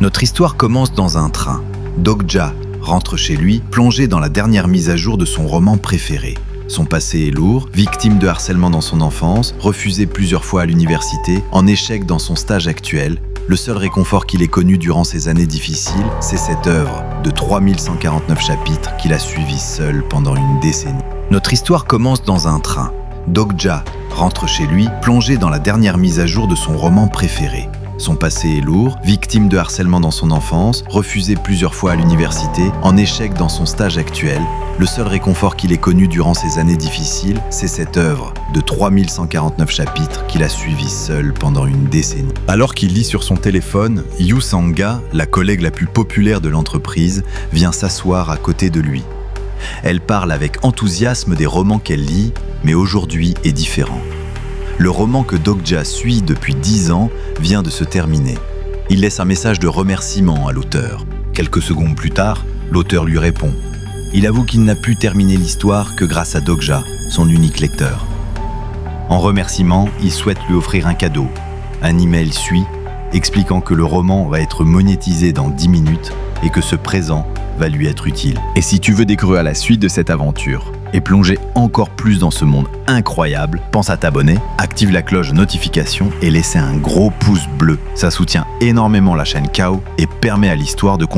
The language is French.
Notre histoire commence dans un train. Dokja rentre chez lui, plongé dans la dernière mise à jour de son roman préféré. Son passé est lourd, victime de harcèlement dans son enfance, refusé plusieurs fois à l'université, en échec dans son stage actuel. Le seul réconfort qu'il ait connu durant ces années difficiles, c'est cette œuvre de 3149 chapitres qu'il a suivi seul pendant une décennie. Notre histoire commence dans un train. Dokja rentre chez lui, plongé dans la dernière mise à jour de son roman préféré. Son passé est lourd, victime de harcèlement dans son enfance, refusé plusieurs fois à l'université, en échec dans son stage actuel. Le seul réconfort qu'il ait connu durant ces années difficiles, c'est cette œuvre de 3149 chapitres qu'il a suivi seul pendant une décennie. Alors qu'il lit sur son téléphone, Yu Sanga, la collègue la plus populaire de l'entreprise, vient s'asseoir à côté de lui. Elle parle avec enthousiasme des romans qu'elle lit, mais aujourd'hui est différent. Le roman que Dokja suit depuis 10 ans vient de se terminer. Il laisse un message de remerciement à l'auteur. Quelques secondes plus tard, l'auteur lui répond. Il avoue qu'il n'a pu terminer l'histoire que grâce à Dokja, son unique lecteur. En remerciement, il souhaite lui offrir un cadeau. Un email suit, expliquant que le roman va être monétisé dans 10 minutes et que ce présent va lui être utile. Et si tu veux découvrir la suite de cette aventure et plonger encore plus dans ce monde incroyable, pense à t'abonner, active la cloche de notification et laisser un gros pouce bleu. Ça soutient énormément la chaîne KAO et permet à l'histoire de continuer.